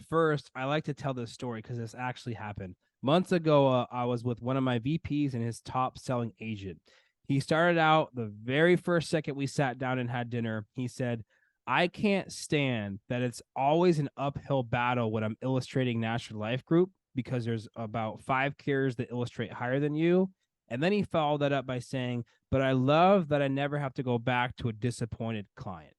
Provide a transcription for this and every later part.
first, I like to tell this story because this actually happened. Months ago, I was with one of my VPs and his top selling agent. He started out the very first second we sat down and had dinner. He said, I can't stand that it's always an uphill battle when I'm illustrating National Life Group because there's about 5 carriers that illustrate higher than you. And then he followed that up by saying, but I love that I never have to go back to a disappointed client.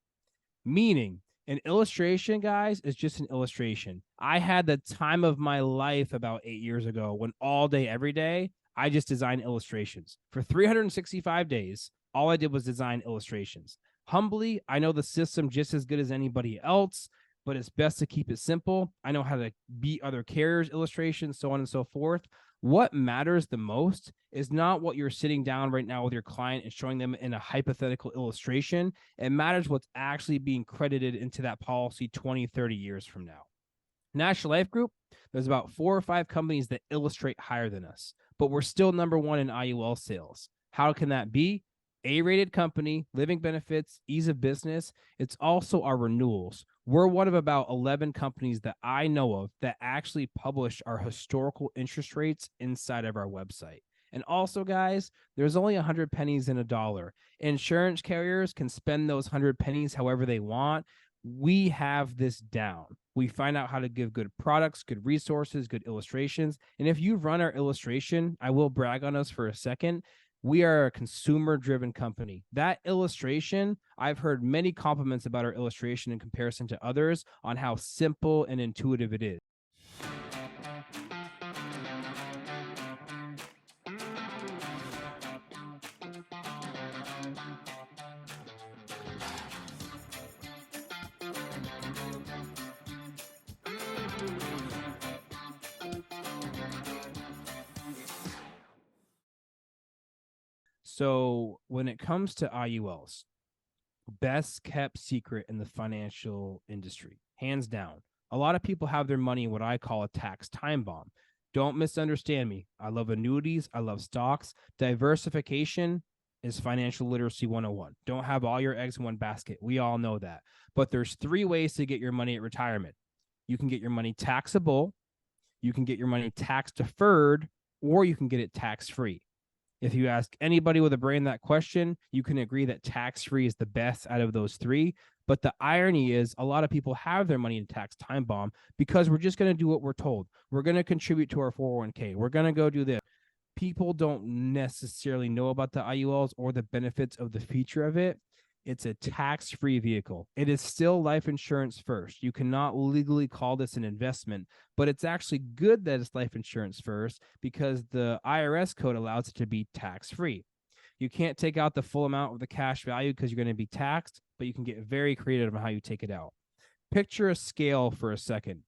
Meaning, an illustration, guys, is just an illustration. I had the time of my life about 8 years ago when all day, every day, I just designed illustrations. For 365 days, all I did was design illustrations. Humbly, I know the system just as good as anybody else, but it's best to keep it simple. I know how to beat other carriers' illustrations, so on and so forth. What matters the most is not what you're sitting down right now with your client and showing them in a hypothetical illustration. It matters what's actually being credited into that policy 20, 30 years from now. National Life Group, there's about 4 or 5 companies that illustrate higher than us, but we're still number 1 in IUL sales. How can that be? A-rated company, living benefits, ease of business. It's also our renewals. We're one of about 11 companies that I know of that actually publish our historical interest rates inside of our website. And also, guys, there's only 100 pennies in a dollar. Insurance carriers can spend those 100 pennies however they want. We have this down. We find out how to give good products, good resources, good illustrations. And if you run our illustration, I will brag on us for a second. We are a consumer-driven company. That illustration, I've heard many compliments about our illustration in comparison to others on how simple and intuitive it is. So when it comes to IULs, best kept secret in the financial industry, hands down. A lot of people have their money in what I call a tax time bomb. Don't misunderstand me. I love annuities. I love stocks. Diversification is financial literacy 101. Don't have all your eggs in one basket. We all know that. But there's 3 ways to get your money at retirement. You can get your money taxable, you can get your money tax deferred, or you can get it tax free. If you ask anybody with a brain that question, you can agree that tax-free is the best out of those 3. But the irony is a lot of people have their money in tax time bomb because we're just going to do what we're told. We're going to contribute to our 401k. We're going to go do this. People don't necessarily know about the IULs or the benefits of the feature of it. It's a tax-free vehicle. It is still life insurance first. You cannot legally call this an investment, but it's actually good that it's life insurance first because the IRS code allows it to be tax-free. You can't take out the full amount of the cash value because you're going to be taxed, but you can get very creative on how you take it out. Picture a scale for a second.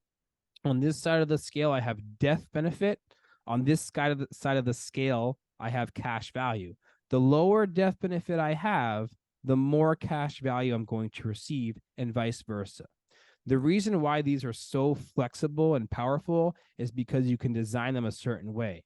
On this side of the scale, I have death benefit. On this side of the scale, I have cash value. The lower death benefit I have, the more cash value I'm going to receive, and vice versa. The reason why these are so flexible and powerful is because you can design them a certain way.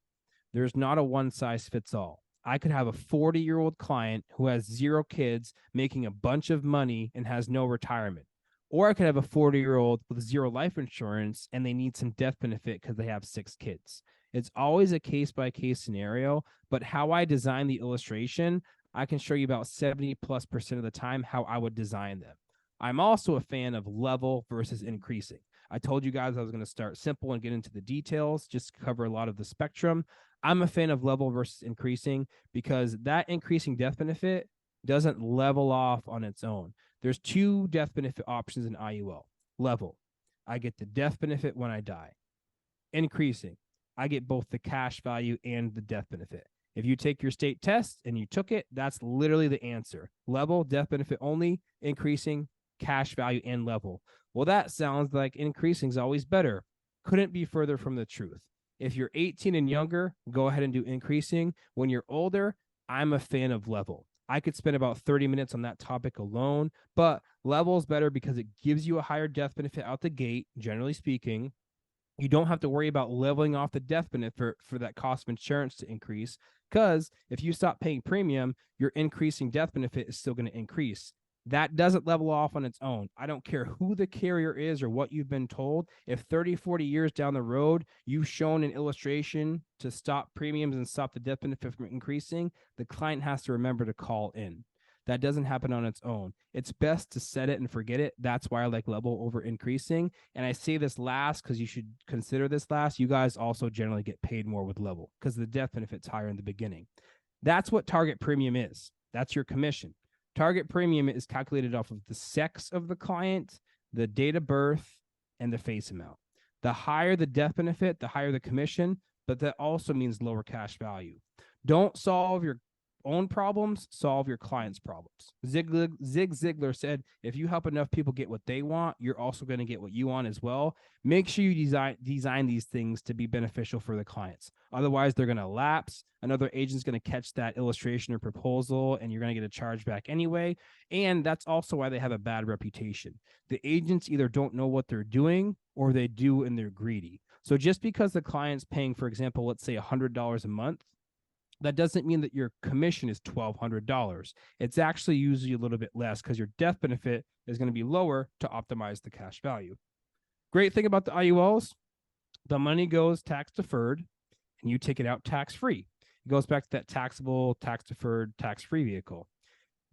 There's not a one size fits all. I could have a 40-year-old client who has 0 kids making a bunch of money and has no retirement. Or I could have a 40-year-old with 0 life insurance and they need some death benefit because they have 6 kids. It's always a case-by-case scenario, but how I design the illustration, I can show you about 70+% of the time how I would design them. I'm also a fan of level versus increasing. I told you guys I was going to start simple and get into the details, just to cover a lot of the spectrum. I'm a fan of level versus increasing because that increasing death benefit doesn't level off on its own. There's 2 death benefit options in IUL. Level, I get the death benefit when I die. Increasing, I get both the cash value and the death benefit. If you take your state test and you took it, that's literally the answer. Level, death benefit only, increasing, cash value, and level. Well, that sounds like increasing is always better. Couldn't be further from the truth. If you're 18 and younger, go ahead and do increasing. When you're older, I'm a fan of level. I could spend about 30 minutes on that topic alone, but level is better because it gives you a higher death benefit out the gate, generally speaking. You don't have to worry about leveling off the death benefit for that cost of insurance to increase, because if you stop paying premium, your increasing death benefit is still going to increase. That doesn't level off on its own. I don't care who the carrier is or what you've been told. If 30, 40 years down the road, you've shown an illustration to stop premiums and stop the death benefit from increasing, the client has to remember to call in. That doesn't happen on its own. It's best to set it and forget it. That's why I like level over increasing. And I say this last because you should consider this last. You guys also generally get paid more with level because the death benefit's higher in the beginning. That's what target premium is. That's your commission. Target premium is calculated off of the sex of the client, the date of birth, and the face amount. The higher the death benefit, the higher the commission, but that also means lower cash value. Don't solve your own problems, solve your client's problems. Zig Ziglar said, if you help enough people get what they want, you're also going to get what you want as well. Make sure you design these things to be beneficial for the clients. Otherwise, they're going to lapse. Another agent's going to catch that illustration or proposal, and you're going to get a chargeback anyway. And that's also why they have a bad reputation. The agents either don't know what they're doing or they do and they're greedy. So just because the client's paying, for example, let's say $100 a month, that doesn't mean that your commission is $1,200. It's actually usually a little bit less because your death benefit is going to be lower to optimize the cash value. Great thing about the IULs, the money goes tax deferred and you take it out tax free. It goes back to that taxable, tax deferred, tax free vehicle.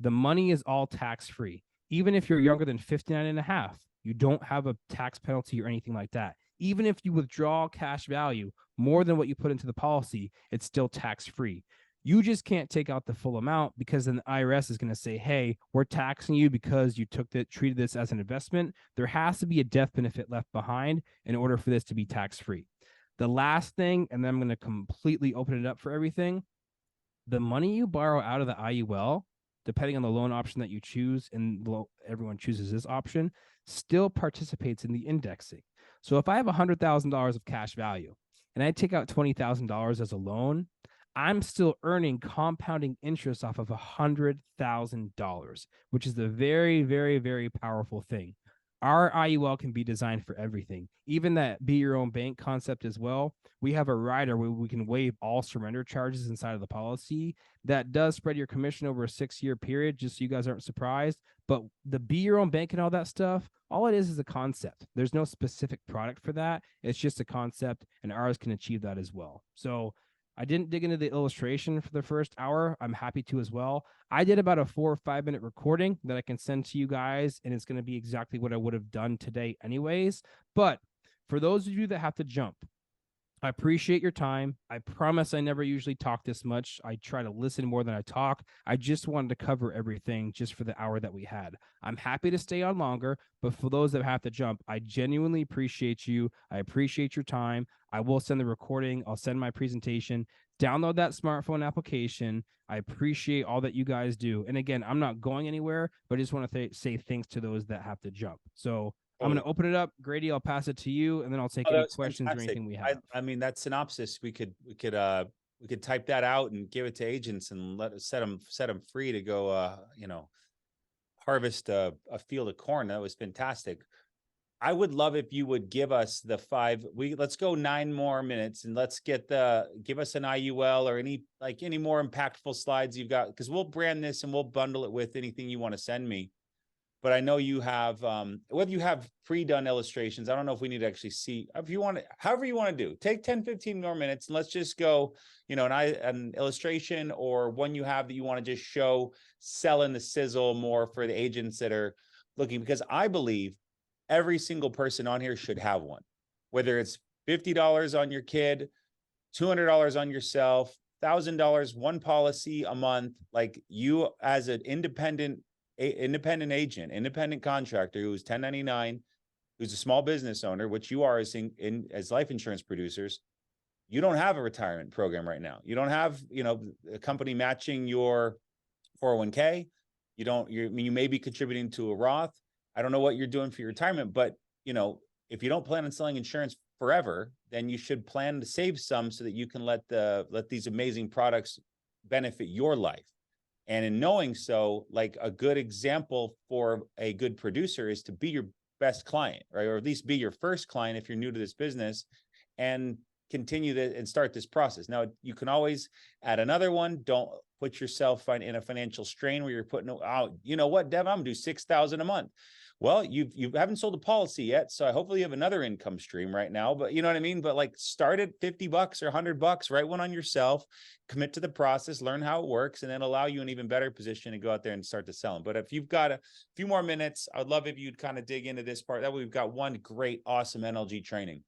The money is all tax free. Even if you're younger than 59 and a half, you don't have a tax penalty or anything like that. Even if you withdraw cash value more than what you put into the policy, it's still tax free. You just can't take out the full amount because then the IRS is going to say, hey, we're taxing you because you treated this as an investment. There has to be a death benefit left behind in order for this to be tax free. The last thing, and then I'm going to completely open it up for everything. The money you borrow out of the IUL, depending on the loan option that you choose, and everyone chooses this option, still participates in the indexing. So if I have $100,000 of cash value and I take out $20,000 as a loan, I'm still earning compounding interest off of $100,000, which is a very, very, very powerful thing. Our IUL can be designed for everything, even that be your own bank concept as well. We have a rider where we can waive all surrender charges inside of the policy. That does spread your commission over a 6-year period, just so you guys aren't surprised. But the be your own bank and all that stuff, all it is a concept. There's no specific product for that. It's just a concept, and ours can achieve that as well. So I didn't dig into the illustration for the first hour. I'm happy to as well. I did about a 4 or 5 minute recording that I can send to you guys, and it's going to be exactly what I would have done today anyways. But for those of you that have to jump, I appreciate your time. I promise I never usually talk this much. I try to listen more than I talk. I just wanted to cover everything just for the hour that we had. I'm happy to stay on longer, but for those that have to jump, I genuinely appreciate you. I appreciate your time. I will send the recording. I'll send my presentation. Download that smartphone application. I appreciate all that you guys do. And again, I'm not going anywhere, but I just want to say thanks to those that have to jump. So I'm going to open it up. Grady, I'll pass it to you, and then I'll take any questions or anything we have. I mean, that synopsis, we could type that out and give it to agents and set them free to go, harvest a field of corn. That was fantastic. I would love if you would give us the let's go 9 more minutes and let's give us an IUL or any more impactful slides you've got, because we'll brand this and we'll bundle it with anything you want to send me. But I know you have, whether you have pre-done illustrations, I don't know if we need to actually see, if you want to, however you want to do, take 10, 15 more minutes and let's just go, an illustration or one you have that you want to just show, selling the sizzle more for the agents that are looking, because I believe every single person on here should have one, whether it's $50 on your kid, $200 on yourself, $1,000, one policy a month. Like, you as an independent agent, independent contractor who's 1099, who's a small business owner, which you are as life insurance producers, you don't have a retirement program right now. You don't have, a company matching your 401k. You may be contributing to a Roth. I don't know what you're doing for your retirement, but if you don't plan on selling insurance forever, then you should plan to save some so that you can let these amazing products benefit your life. And in knowing so, like, a good example for a good producer is to be your best client, right? Or at least be your first client if you're new to this business, and continue that and start this process. Now you can always add another one. Don't put yourself in a financial strain where you're putting out, you know what, Dev, I'm gonna do 6,000 a month. Well, you haven't sold a policy yet, so hopefully you have another income stream right now. But you know what I mean. But like, start at $50 or $100, write one on yourself, commit to the process, learn how it works, and then allow you an even better position to go out there and start to sell them. But if you've got a few more minutes, I'd love if you'd kind of dig into this part. That way, we've got one great, awesome NLG training.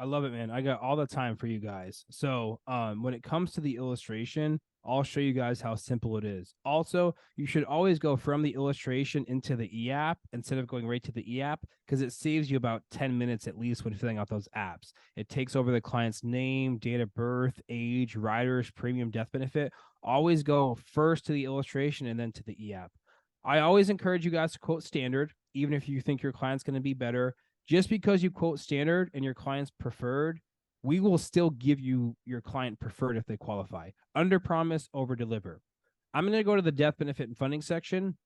I love it, man. I got all the time for you guys. So when it comes to the illustration, I'll show you guys how simple it is. Also, you should always go from the illustration into the e-app instead of going right to the e-app, because it saves you about 10 minutes at least when filling out those apps. It takes over the client's name, date of birth, age, riders, premium, death benefit. Always go first to the illustration and then to the e-app. I always encourage you guys to quote standard, even if you think your client's going to be better. Just because you quote standard and your client's preferred, we will still give you your client preferred if they qualify. Under promise, over deliver. I'm going to go to the death benefit and funding section,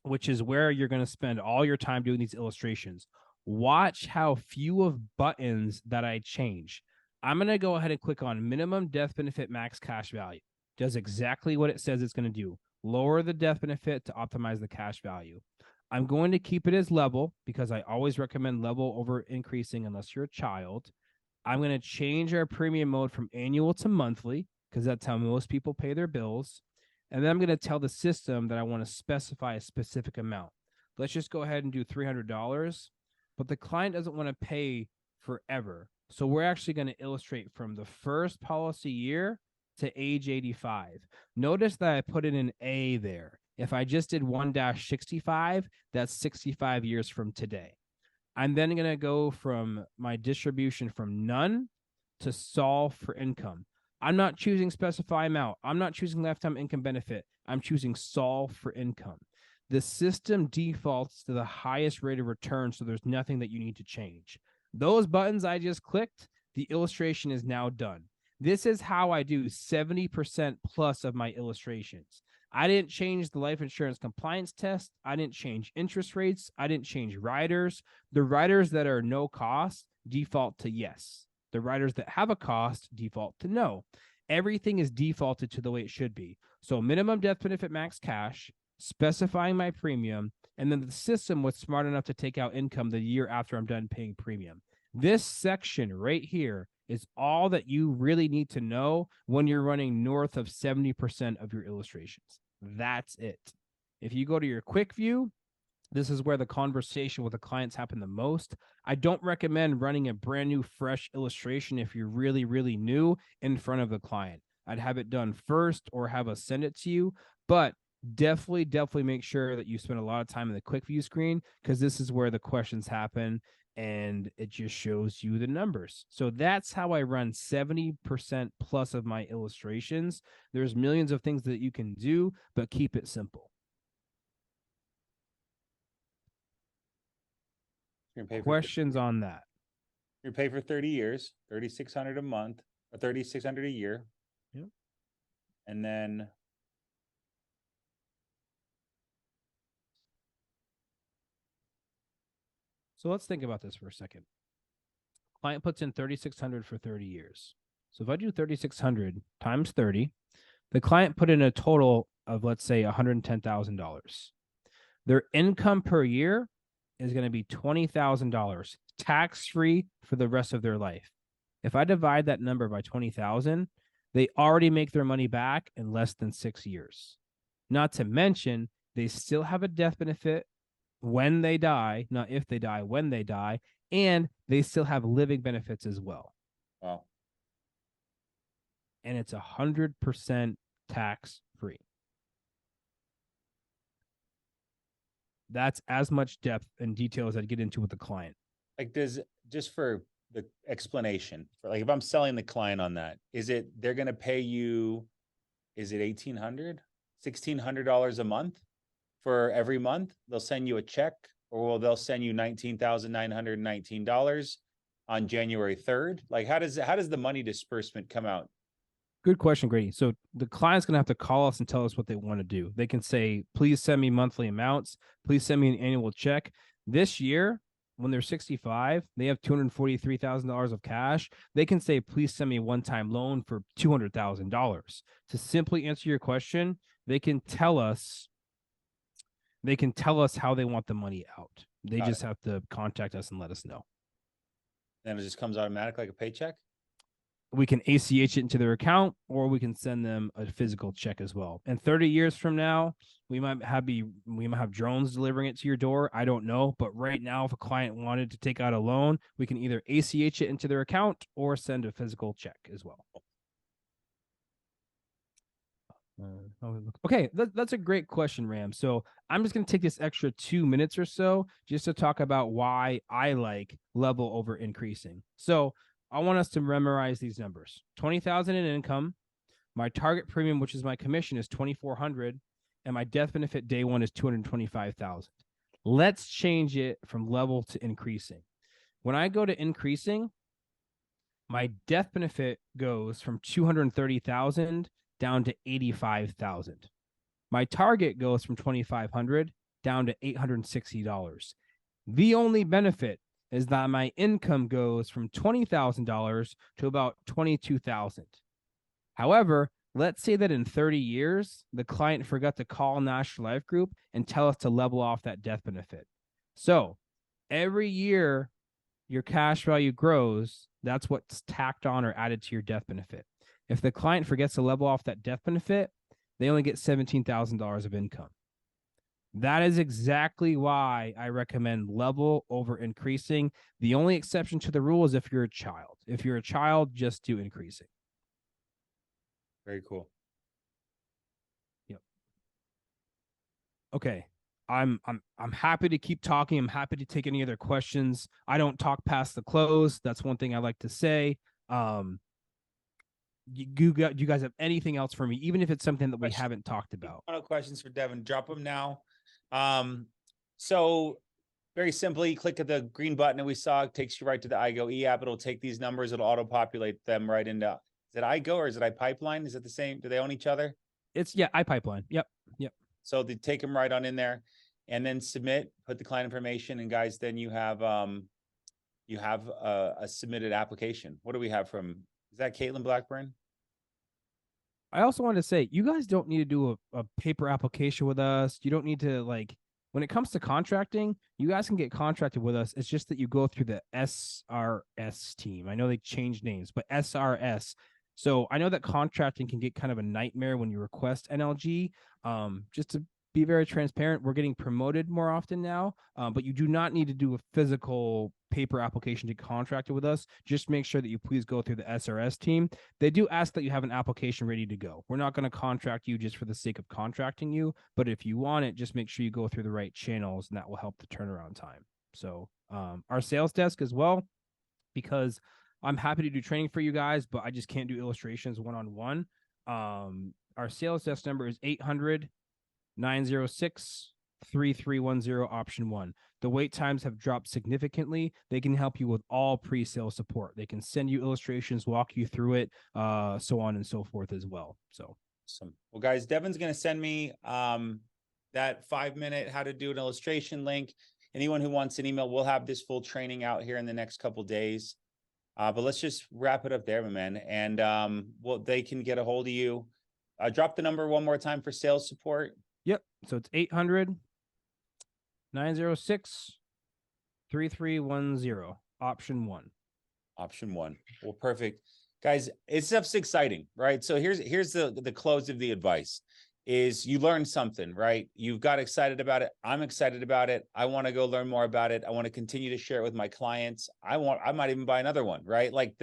which is where you're going to spend all your time doing these illustrations. Watch how few of buttons that I change. I'm going to go ahead and click on minimum death benefit max cash value. Does exactly what it says it's going to do. Lower the death benefit to optimize the cash value. I'm going to keep it as level because I always recommend level over increasing unless you're a child. I'm going to change our premium mode from annual to monthly because that's how most people pay their bills. And then I'm going to tell the system that I want to specify a specific amount. Let's just go ahead and do $300, but the client doesn't want to pay forever. So we're actually going to illustrate from the first policy year to age 85. Notice that I put in an A there. If I just did 1-65, that's 65 years from today. I'm then going to go from my distribution from none to solve for income. I'm not choosing specify amount. I'm not choosing lifetime income benefit. I'm choosing solve for income. The system defaults to the highest rate of return, so there's nothing that you need to change. Those buttons I just clicked, the illustration is now done. This is how I do 70% plus of my illustrations. I didn't change the life insurance compliance test. I didn't change interest rates. I didn't change riders. The riders that are no cost default to yes. The riders that have a cost default to no. Everything is defaulted to the way it should be. So minimum death benefit max cash, specifying my premium, and then the system was smart enough to take out income the year after I'm done paying premium. This section right here is all that you really need to know when you're running north of 70% of your illustrations. That's it. If you go to your quick view, this is where the conversation with the clients happen the most. I don't recommend running a brand new, fresh illustration if you're really, really new in front of the client. I'd have it done first or have us send it to you, but definitely make sure that you spend a lot of time in the quick view screen because this is where the questions happen and it just shows you the numbers. So that's how I run 70% plus of my illustrations. There's millions of things that you can do, but keep it simple. Questions on that? You're paid for 30 years, 3,600 a month, or 3,600 a year. Yep. And then so let's think about this for a second. Client puts in 3,600 for 30 years. So if I do 3,600 times 30, the client put in a total of, let's say, $110,000. Their income per year is going to be $20,000 tax-free for the rest of their life. If I divide that number by 20,000, they already make their money back in less than 6 years. Not to mention, they still have a death benefit when they die, not if they die, when they die, and they still have living benefits as well. Wow. And it's 100% tax-free. That's as much depth and detail as I'd get into with the client. Like, just for the explanation, for like, if I'm selling the client on that, they're going to pay you, is it $1,800, $1,600 a month for every month? They'll send you a check, or they'll send you $19,919 on January 3rd. Like, how does the money disbursement come out? Good question, Grady. So the client's going to have to call us and tell us what they want to do. They can say, please send me monthly amounts. Please send me an annual check. This year, when they're 65, they have $243,000 of cash. They can say, please send me a one-time loan for $200,000. To simply answer your question, they can tell us how they want the money out. They just have to contact us and let us know. Then it just comes automatic like a paycheck? We can ACH it into their account, or we can send them a physical check as well. And 30 years from now, we might have drones delivering it to your door. I don't know. But right now, if a client wanted to take out a loan, we can either ACH it into their account or send a physical check as well. Okay, that's a great question, Ram. So I'm just going to take this extra 2 minutes or so just to talk about why I like level over increasing. So I want us to memorize these numbers. 20,000 in income. My target premium, which is my commission, is 2,400, and my death benefit day one is 225,000. Let's change it from level to increasing. When I go to increasing, my death benefit goes from 230,000 down to 85,000. My target goes from 2,500 down to $860. The only benefit is that my income goes from $20,000 to about $22,000. However, let's say that in 30 years, the client forgot to call National Life Group and tell us to level off that death benefit. So every year your cash value grows, that's what's tacked on or added to your death benefit. If the client forgets to level off that death benefit, they only get $17,000 of income. That is exactly why I recommend level over increasing. The only exception to the rule is if you're a child. If you're a child, just do increasing. Very cool. Yep. Okay. I'm happy to keep talking. I'm happy to take any other questions. I don't talk past the close. That's one thing I like to say. You guys have anything else for me, even if it's something that we haven't talked about? Final questions for Devon. Drop them now. So very simply, click at the green button that we saw. It takes you right to the iGo app. It'll take these numbers. It'll auto-populate them right into. Is it iGo or is it iPipeline? Is it the same? Do they own each other? It's iPipeline. Yep. So they take them right on in there, and then submit. Put the client information, and guys, then you have a submitted application. What do we have from? Is that Caitlin Blackburn? I also wanted to say, you guys don't need to do a paper application with us. You don't need to, like, when it comes to contracting, you guys can get contracted with us. It's just that you go through the SRS team. I know they changed names, but SRS. So I know that contracting can get kind of a nightmare when you request NLG. Just to be very transparent, we're getting promoted more often now, but you do not need to do a physical paper application to contract it with us. Just make sure that you please go through the SRS team. They do ask that you have an application ready to go. We're not going to contract you just for the sake of contracting you, but if you want it, just make sure you go through the right channels, and that will help the turnaround time. So our sales desk as well, because I'm happy to do training for you guys, but I just can't do illustrations one-on-one. Our sales desk number is 800-906-3310, option 1. The wait times have dropped significantly. They can help you with all pre-sale support. They can send you illustrations, walk you through it, so on and so forth as well. So awesome. Well, guys, Devon's going to send me that 5-minute how to do an illustration link. Anyone who wants an email, we'll have this full training out here in the next couple of days. But let's just wrap it up there, my man. And well, they can get a hold of you. Drop the number one more time for sales support. Yep. So it's 800-906-3310, option 1. Option 1. Well, perfect. Guys, it's stuff's exciting, right? So here's the close of the advice is you learn something, right? You've got excited about it. I'm excited about it. I want to go learn more about it. I want to continue to share it with my clients. I might even buy another one, right? Like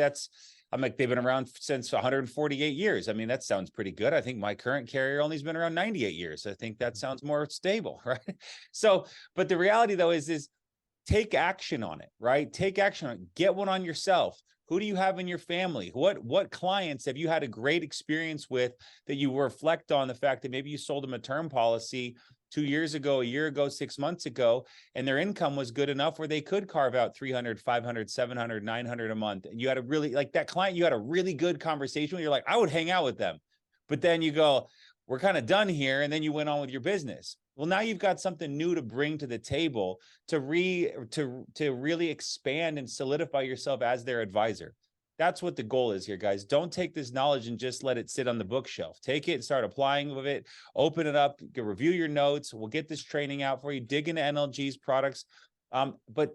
I'm like, they've been around since 148 years. I mean, that sounds pretty good. I think my current carrier only has been around 98 years. I think that sounds more stable, right? So, but the reality though is take action on it, right? Take action on it. Get one on yourself. Who do you have in your family? What clients have you had a great experience with that you reflect on the fact that maybe you sold them a term policy 2 years ago, a year ago, 6 months ago, and their income was good enough where they could carve out 300, 500, 700, 900 a month. And you had a really, like that client, you had a really good conversation with, you're like, I would hang out with them. But then you go, we're kind of done here. And then you went on with your business. Well, now you've got something new to bring to the table to really expand and solidify yourself as their advisor. That's what the goal is here, guys. Don't take this knowledge and just let it sit on the bookshelf. Take it and start applying with it. Open it up, review your notes. We'll get this training out for you. Dig into NLG's products. But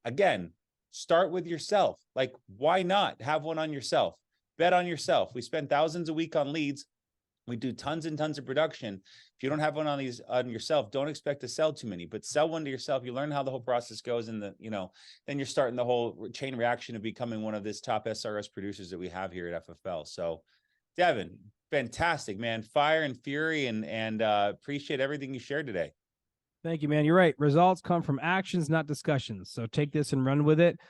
again, start with yourself. Like, why not have one on yourself? Bet on yourself. We spend thousands a week on leads. We do tons and tons of production. If you don't have one on yourself, don't expect to sell too many, but sell one to yourself. You learn how the whole process goes, and then you're starting the whole chain reaction of becoming one of this top SRS producers that we have here at FFL. So, Devon, fantastic, man. Fire and fury, and appreciate everything you shared today. Thank you, man. You're right. Results come from actions, not discussions. So take this and run with it.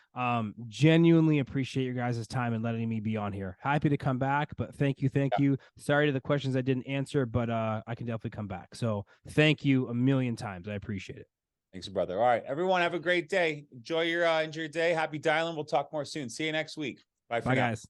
Genuinely appreciate your guys' time and letting me be on here. Happy to come back, but thank you. Sorry to the questions I didn't answer, but I can definitely come back. So thank you a million times. I appreciate it. Thanks, brother. All right, everyone, have a great day. Enjoy your day. Happy dialing. We'll talk more soon. See you next week. Bye for now. Bye, guys.